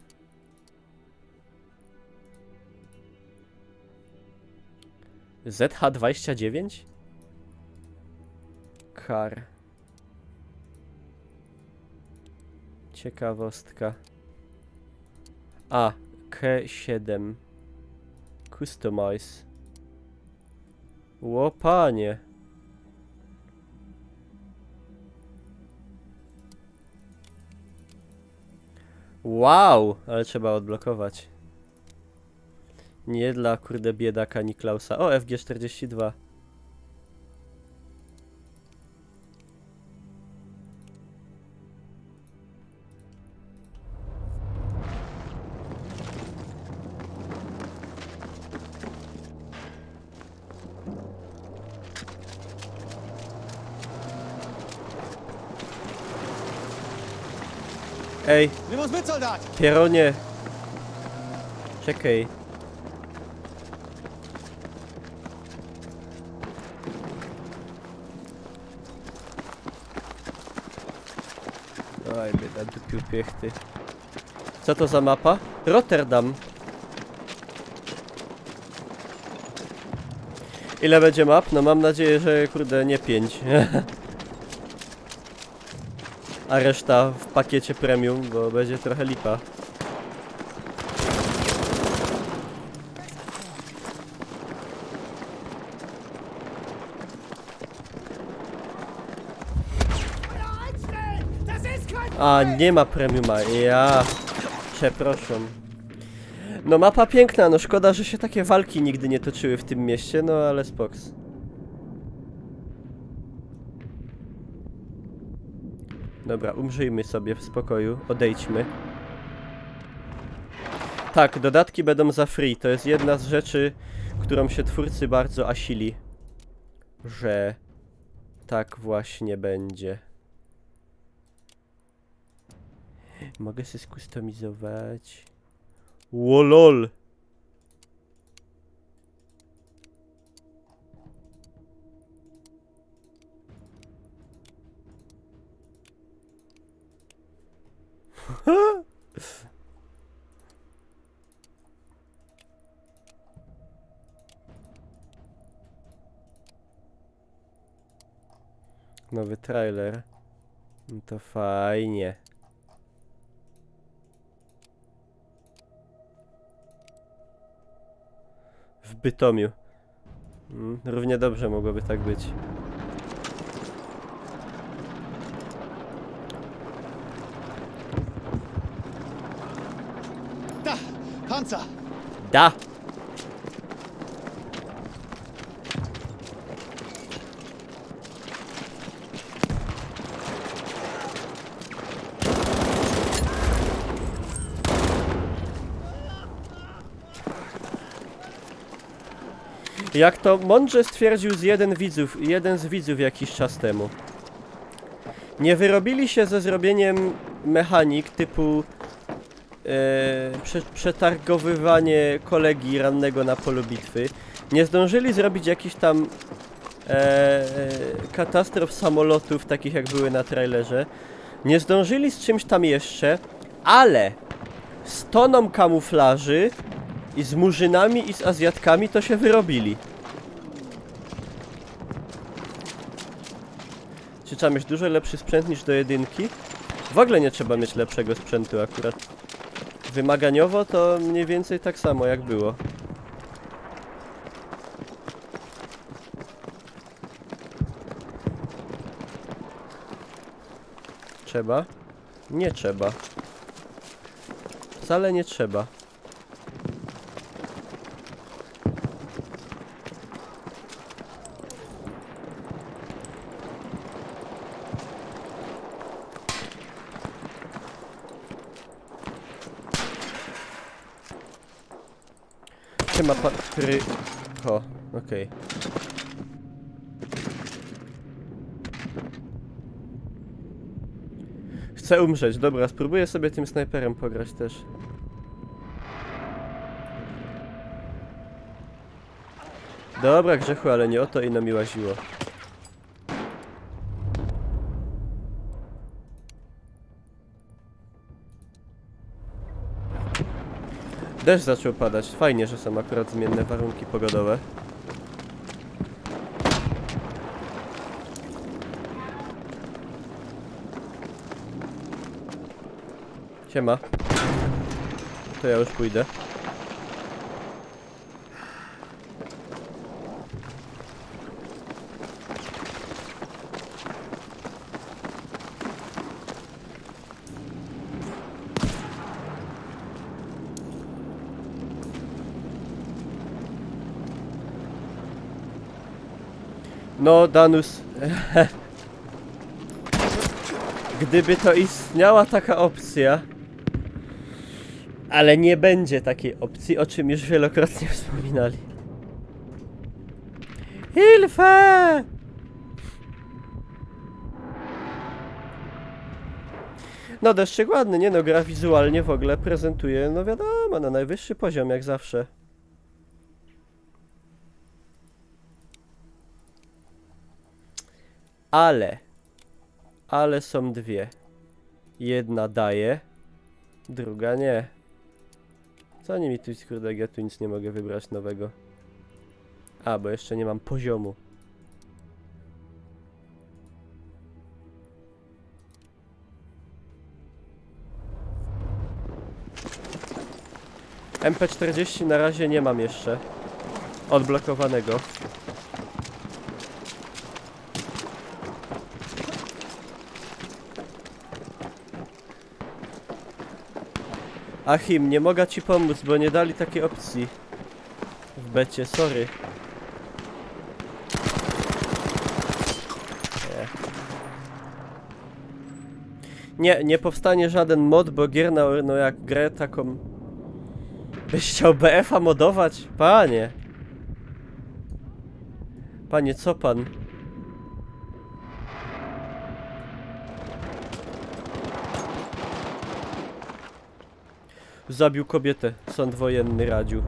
ZH29? Kar. Ciekawostka. A, K7. Customize. Łopanie. Wow, ale trzeba odblokować. Nie dla, kurde, biedaka Niklausa. O, FG42. Ej, Nimm uns mit, Soldat! Pieronie. Czekaj. Oj, bieda dupił piechty. Co to za mapa? Rotterdam. Ile będzie map? No mam nadzieję, że kurde nie 5. A reszta w pakiecie premium, bo będzie trochę lipa. A, nie ma premiuma, ja... Przepraszam. No mapa piękna, no szkoda, że się takie walki nigdy nie toczyły w tym mieście, no ale spoks. Dobra, umrzyjmy sobie w spokoju, odejdźmy. Tak, dodatki będą za free, to jest jedna z rzeczy, którą się twórcy bardzo asili. Że tak właśnie będzie. Mogę się skustomizować. Łolol! Nowy trailer. No to fajnie. W Bytomiu. Równie dobrze mogłoby tak być. Da! Panzer! Da! Jak to mądrze stwierdził jeden z widzów jakiś czas temu. Nie wyrobili się ze zrobieniem mechanik typu przetargowywanie kolegi rannego na polu bitwy. Nie zdążyli zrobić jakichś tam katastrof samolotów, takich jak były na trailerze. Nie zdążyli z czymś tam jeszcze, ale z toną kamuflaży i z murzynami i z Azjatkami to się wyrobili. Czy trzeba mieć dużo lepszy sprzęt niż do jedynki? W ogóle nie trzeba mieć lepszego sprzętu akurat. Wymaganiowo to mniej więcej tak samo jak było. Trzeba? Nie trzeba. Wcale nie trzeba. Ma O, okej. Chcę umrzeć, dobra, spróbuję sobie tym snajperem pograć też. Dobra, Grzechu, ale nie o to ino mi łaziło. Deszcz zaczął padać. Fajnie, że są akurat zmienne warunki pogodowe. Siema. To ja już pójdę. No, Danus. Gdyby to istniała taka opcja. Ale nie będzie takiej opcji, o czym już wielokrotnie wspominali. Hilfe! No, deszczyk ładny, nie no, gra wizualnie w ogóle prezentuje, no wiadomo, na najwyższy poziom jak zawsze. Ale są dwie. Jedna daje, druga nie. Co oni mi tu, kurde, ja tu nic nie mogę wybrać nowego. A, bo jeszcze nie mam poziomu. MP40 na razie nie mam jeszcze odblokowanego. Achim, nie mogę ci pomóc, bo nie dali takiej opcji w becie, sorry. Nie powstanie żaden mod, bo gier no jak grę taką... Byś chciał BF-a modować? Panie! Panie, co pan? Zabił kobietę, sąd wojenny radził.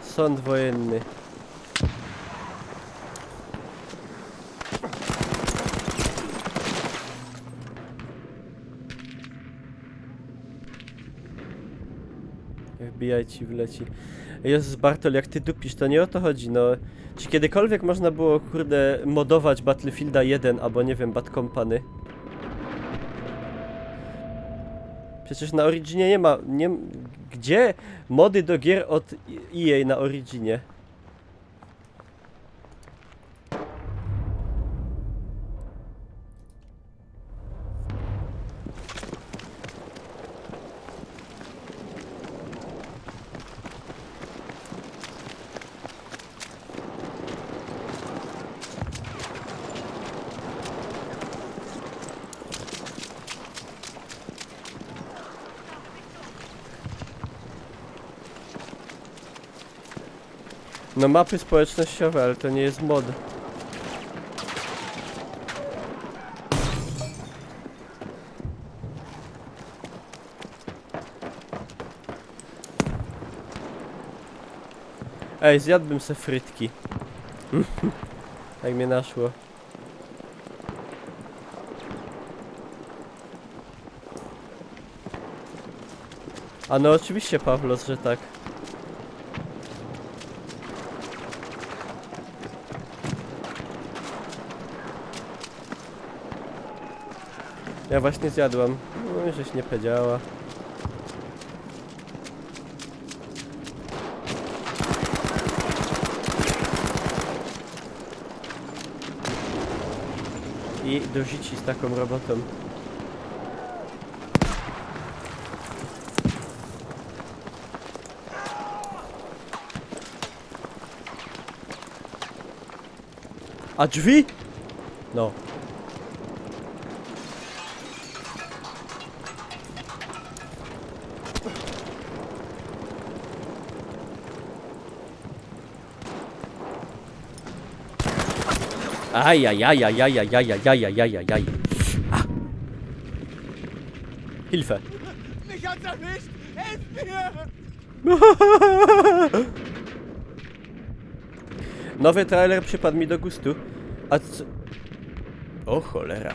Sąd wojenny. FBI ci wleci. Jezus Bartol, jak ty dupisz, to nie o to chodzi, no. Czy kiedykolwiek można było, kurde, modować Battlefielda 1 albo nie wiem, Bad Company? Przecież na Originie nie ma... Gdzie mody do gier od EA na Originie? No mapy społecznościowe, ale to nie jest mod. Ej, zjadłbym se frytki. Jak mnie naszło. A no oczywiście, Pawlos, że tak. Ja właśnie zjadłam. No, żeś nie powiedziała. I do życi z taką robotą. A drzwi? No. Ajajajajajajajajajajajajaj. Hilfe. Mich hat's erwischt! Helft mir! Nowy trailer przypadł mi do gustu. A co... O cholera.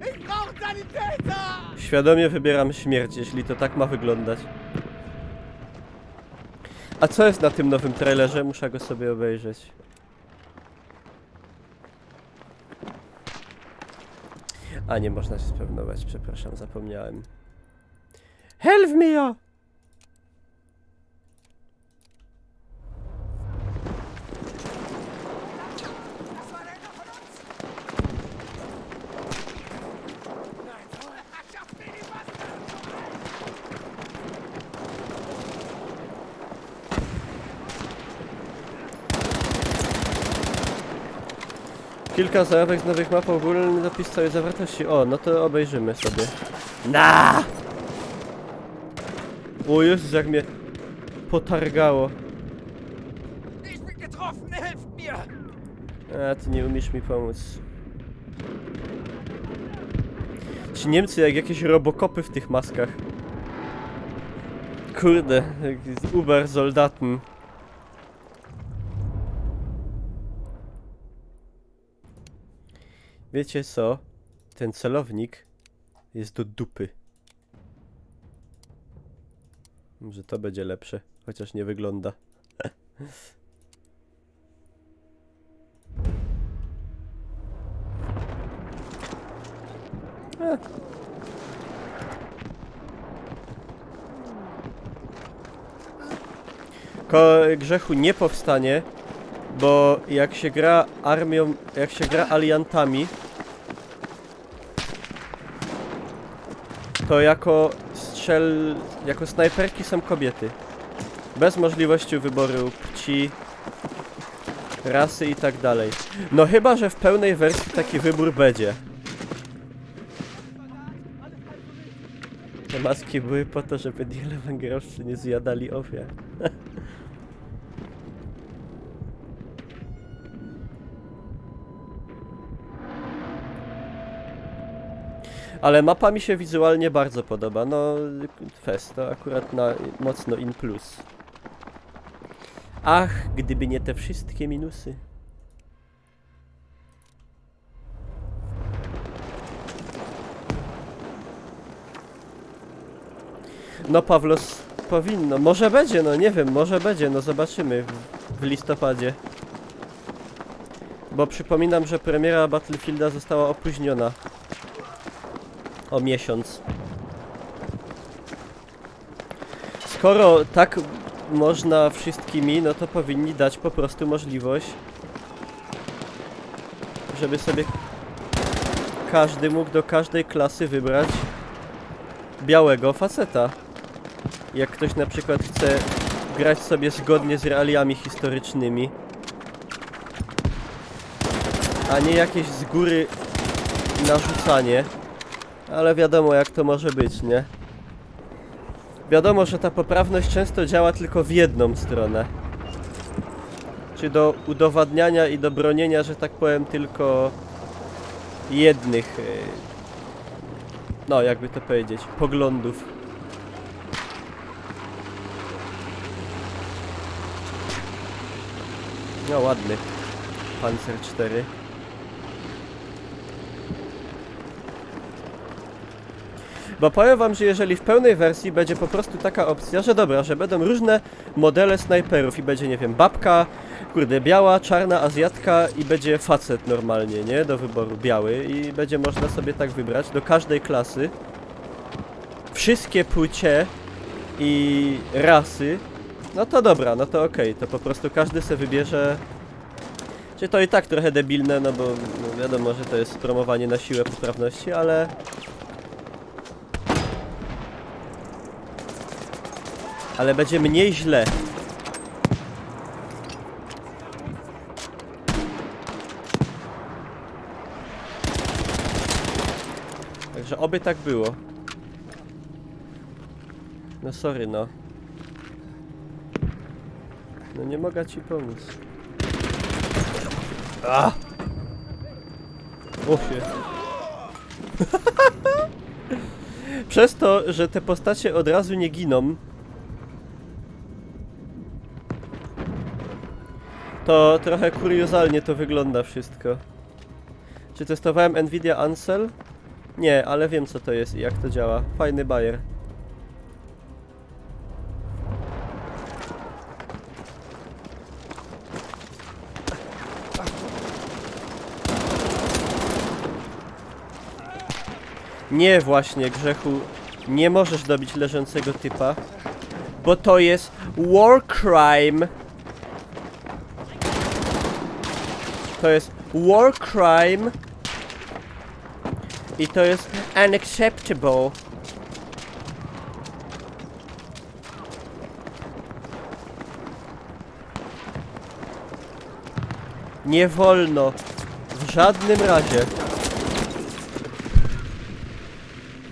Ich brauch Sanitäter! Świadomie wybieram śmierć, jeśli to tak ma wyglądać. A co jest na tym nowym trailerze? Muszę go sobie obejrzeć. A nie można się spewnować, przepraszam, zapomniałem. Help me! Kilka zajawek z nowych map, ogólny dopis całej zawartości. O, no to obejrzymy sobie. Na! O Jezus, jak mnie potargało. Ich bin getroffen! Helft mir! A, ty nie umiesz mi pomóc. Ci Niemcy jak jakieś robokopy w tych maskach. Kurde, jak Uber Soldaten. Wiecie co? Ten celownik jest do dupy. Może to będzie lepsze, chociaż nie wygląda. Grzechu nie powstanie, bo jak się gra armią, jak się gra aliantami, to jako snajperki są kobiety. Bez możliwości wyboru płci, rasy i tak dalej. No chyba, że w pełnej wersji taki wybór będzie. Te maski były po to, żeby węgrowcy nie zjadali ofiar. Ale mapa mi się wizualnie bardzo podoba, no Fest to akurat na mocno in plus. Ach, gdyby nie te wszystkie minusy. No Pawlos, powinno. Może będzie, no nie wiem, może będzie, no zobaczymy w listopadzie. Bo przypominam, że premiera Battlefielda została opóźniona o miesiąc. Skoro tak można wszystkimi, no to powinni dać po prostu możliwość, żeby sobie każdy mógł do każdej klasy wybrać białego faceta. Jak ktoś na przykład chce grać sobie zgodnie z realiami historycznymi, a nie jakieś z góry narzucanie. Ale wiadomo jak to może być, nie? Wiadomo, że ta poprawność często działa tylko w jedną stronę. Czy do udowadniania i do bronienia, że tak powiem, tylko jednych, no jakby to powiedzieć, poglądów. No ładny Panzer 4. Bo powiem wam, że jeżeli w pełnej wersji będzie po prostu taka opcja, że dobra, że będą różne modele snajperów i będzie, nie wiem, babka, kurde, biała, czarna, azjatka i będzie facet normalnie, nie? Do wyboru biały i będzie można sobie tak wybrać do każdej klasy. Wszystkie płcie i rasy, no to dobra, no to okej, to po prostu każdy se wybierze. Czy to i tak trochę debilne, no bo no wiadomo, że to jest promowanie na siłę poprawności, ale będzie mniej źle. Także oby tak było. No sorry, no. No nie mogę ci pomóc. Ah! O się. Przez to, że te postacie od razu nie giną, to trochę kuriozalnie to wygląda wszystko. Czy testowałem Nvidia Ansel? Nie, ale wiem co to jest i jak to działa. Fajny bajer. Nie właśnie, Grzechu, nie możesz dobić leżącego typa, bo to jest war crime. To jest war crime i to jest unacceptable. Nie wolno. W żadnym razie.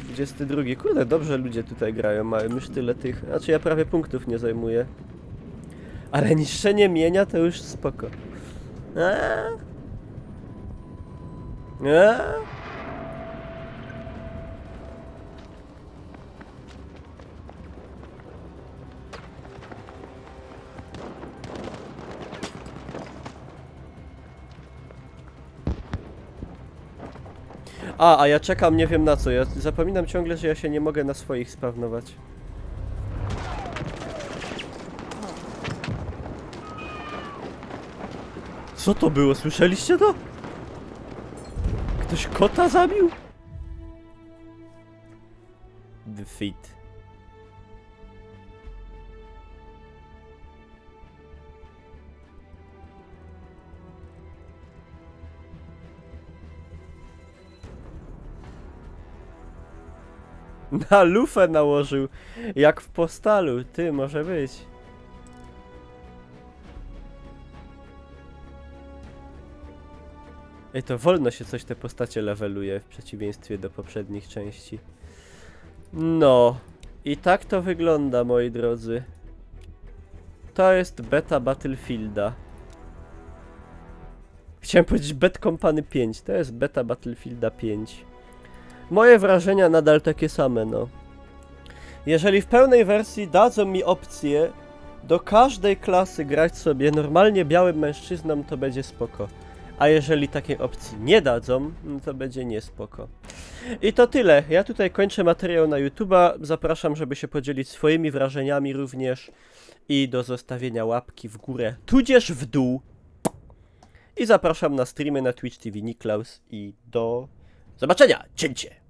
22. Kurde, dobrze ludzie tutaj grają, mają już tyle tych... Znaczy ja prawie punktów nie zajmuję. Ale niszczenie mienia to już spoko. A ja czekam, nie wiem na co. Ja zapominam ciągle, że ja się nie mogę na swoich spawnować. Co to było? Słyszeliście to? Ktoś kota zabił? Defeat. Na lufę nałożył, jak w Postalu. Ty, może być. Ej, to wolno się coś te postacie leveluje w przeciwieństwie do poprzednich części. No. I tak to wygląda, moi drodzy. To jest beta Battlefielda. Chciałem powiedzieć Bad Company 5. To jest beta Battlefielda 5. Moje wrażenia nadal takie same, no. Jeżeli w pełnej wersji dadzą mi opcję do każdej klasy grać sobie normalnie białym mężczyzną, to będzie spoko. A jeżeli takiej opcji nie dadzą, no to będzie niespoko. I to tyle. Ja tutaj kończę materiał na YouTube'a. Zapraszam, żeby się podzielić swoimi wrażeniami również i do zostawienia łapki w górę, tudzież w dół. I zapraszam na streamy na Twitch TV Niklaus i do zobaczenia. Cięcie!